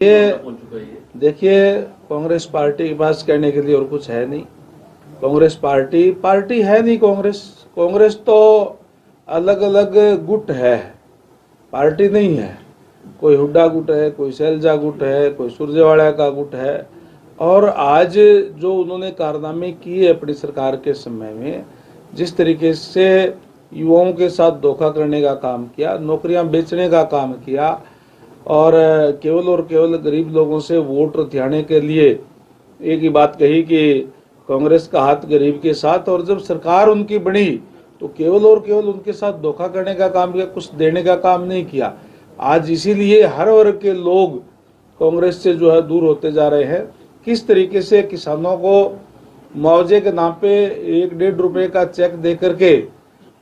ये देखिए, कांग्रेस पार्टी के पास कहने के लिए और कुछ है नहीं। कांग्रेस पार्टी है नहीं। कांग्रेस तो अलग अलग गुट है, पार्टी नहीं है। कोई हुड्डा गुट है, कोई शैलजा गुट है, कोई सुरजेवाला का गुट है। और आज जो उन्होंने कारनामे किए अपनी सरकार के समय में, जिस तरीके से युवाओं के साथ धोखा करने का काम किया, नौकरियां बेचने का काम किया और केवल और केवल गरीब लोगों से वोट हथियाने के लिए एक ही बात कही कि कांग्रेस का हाथ गरीब के साथ, और जब सरकार उनकी बनी तो केवल और केवल उनके साथ धोखा करने का काम किया, कुछ देने का काम नहीं किया। आज इसीलिए हर वर्ग के लोग कांग्रेस से जो है दूर होते जा रहे हैं। किस तरीके से किसानों को मुआवजे के नाम पे 1-1.5 रुपए का चेक दे करके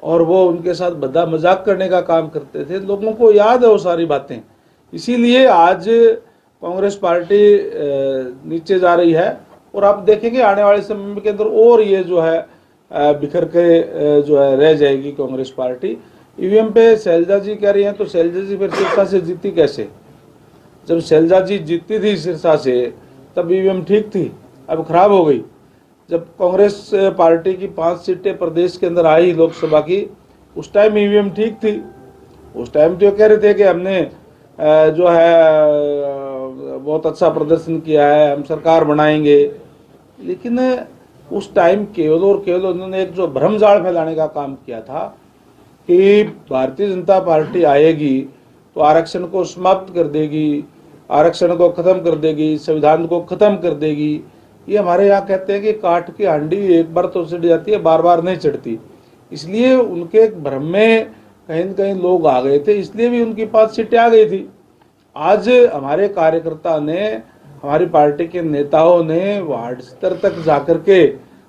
और वो उनके साथ बदा मजाक करने का काम करते थे, लोगों को याद है वो सारी बातें। इसीलिए आज कांग्रेस पार्टी नीचे जा रही है और आप देखेंगे आने वाले समय के अंदर और ये जो है बिखर के जो है रह जाएगी कांग्रेस पार्टी। ईवीएम पे शैलजा जी कह रही हैं, तो शैलजा जी फिर सिरसा से जीती कैसे? जब शैलजा जी जीतती थी सिरसा से तब ईवीएम ठीक थी, अब खराब हो गई। जब कांग्रेस पार्टी की 5 सीटें प्रदेश के अंदर आई लोकसभा की, उस टाइम ईवीएम ठीक थी। उस टाइम तो कह रहे थे कि हमने जो है बहुत अच्छा प्रदर्शन किया है, हम सरकार बनाएंगे। लेकिन उस टाइम केवल और केवल उन्होंने एक जो भ्रमजाल फैलाने का काम किया था कि भारतीय जनता पार्टी आएगी तो आरक्षण को समाप्त कर देगी, आरक्षण को खत्म कर देगी, संविधान को खत्म कर देगी। ये हमारे यहाँ कहते हैं कि काठ की हांडी एक बार तो चढ़ जाती है, बार बार नहीं चढ़ती। इसलिए उनके भ्रम में कहीं न कहीं लोग आ गए थे, इसलिए भी उनकी 5 सीटें आ गई थी। आज हमारे कार्यकर्ता ने, हमारी पार्टी के नेताओं ने वार्ड स्तर तक जाकर के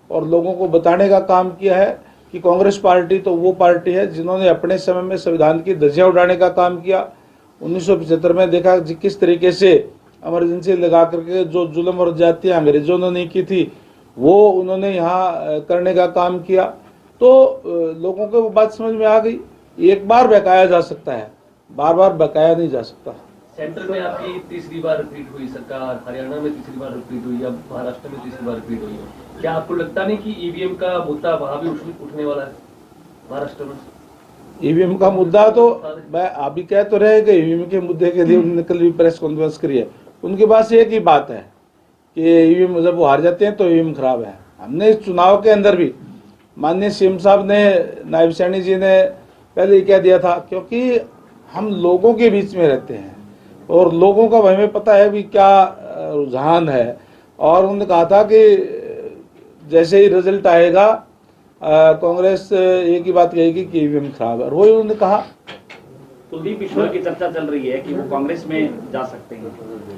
और लोगों को बताने का काम किया है कि कांग्रेस पार्टी तो वो पार्टी है जिन्होंने अपने समय में संविधान की धज्जियां उड़ाने का काम किया। 1975 में देखा किस तरीके से इमरजेंसी लगा करके जो जुल्म और ज्यादतियां अंग्रेजों ने नहीं की थी वो उन्होंने यहाँ करने का काम किया। तो लोगों को वो बात समझ में आ गई। एक बार बहकाया जा सकता है, बार बार बहकाया नहीं जा सकता। सेंटर में आपकी तीसरी बार रिपीट हुई सरकार, हरियाणा में तीसरी बार रिपीट हुई, अब महाराष्ट्र में तीसरी बार रिपीट हुई है। क्या आपको लगता नहीं कि ईवीएम का मुद्दा वहां भी उठने वाला है महाराष्ट्र में? ईवीएम का मुद्दा तो मैं अभी कह तो रहे कि ईवीएम के मुद्दे के लिए उन्होंने कल भी प्रेस कॉन्फ्रेंस करी है। उनके पास एक ही बात है कि ईवीएम जब वो हार जाते हैं तो ईवीएम खराब है। हमने चुनाव के अंदर भी माननीय सीएम साहब ने, नायब सैनी जी ने पहले ही कह दिया था, क्योंकि हम लोगों के बीच में रहते हैं और लोगों का हमें पता है भी क्या रुझान है। और उन्होंने कहा था कि जैसे ही रिजल्ट आएगा कांग्रेस एक ही बात कहेगी कि ईवीएम खराब है, और वही उन्होंने कहा। कुलदीप बिश्नोई की चर्चा चल रही है कि वो कांग्रेस में जा सकते हैं,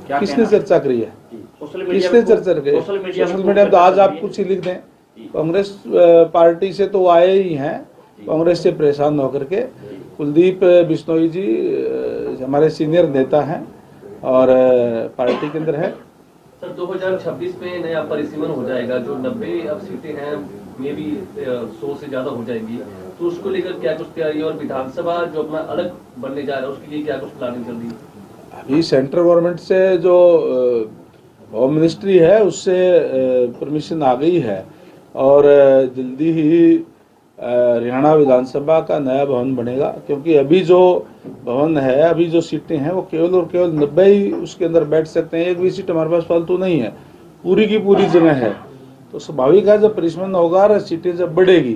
क्या किसने चर्चा करी है? किसने चर्चा करी? सोशल मीडिया तो आज आप कुछ ही लिख दें। कांग्रेस पार्टी से तो आए ही हैं, कांग्रेस से परेशान होकर के। कुलदीप बिश्नोई जी हमारे सीनियर नेता हैं और पार्टी के अंदर है। सर 2026 में नया परिसीमन हो जाएगा, जो 90 अब सीटें हैं में भी 100 से ज्यादा हो जाएंगी, तो उसको लेकर क्या कुछ तैयारी, और विधानसभा जो अपना अलग बनने जा रहा है उसके लिए क्या कुछ प्लानिंग चल रही है? अभी सेंट्रल गवर्नमेंट से जो होम मिनिस्ट्री है उससे परमिशन आ गई है और जल्दी ही हरियाणा विधानसभा का नया भवन बनेगा। क्योंकि अभी जो भवन है, अभी जो सीटें हैं वो केवल और केवल 90 ही उसके अंदर बैठ सकते हैं। एक भी सीट हमारे पास फालतू नहीं है, पूरी की पूरी जगह है। तो स्वाभाविक है जब परिसीमन होगा और सीटें जब बढ़ेगी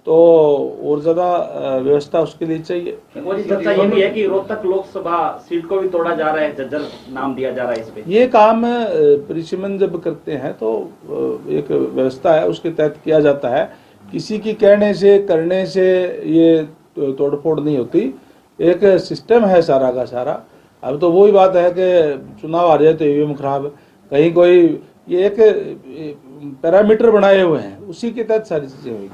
तो और ज्यादा व्यवस्था उसके लिए चाहिए। चर्चा ये भी है कि रोहतक लोकसभा सीट को भी तोड़ा जा रहा है, झज्जर नाम दिया जा रहा है इस पे। ये काम परिसीमन जब करते हैं तो एक व्यवस्था है उसके तहत किया जाता है। किसी की कहने से करने से ये तोड़फोड़ नहीं होती, एक सिस्टम है सारा का सारा। अब तो वही बात है कि चुनाव आ जाए तो ईवीएम खराब है, कहीं कोई ये एक पैरामीटर बनाए हुए हैं, उसी के तहत सारी चीजें होगी।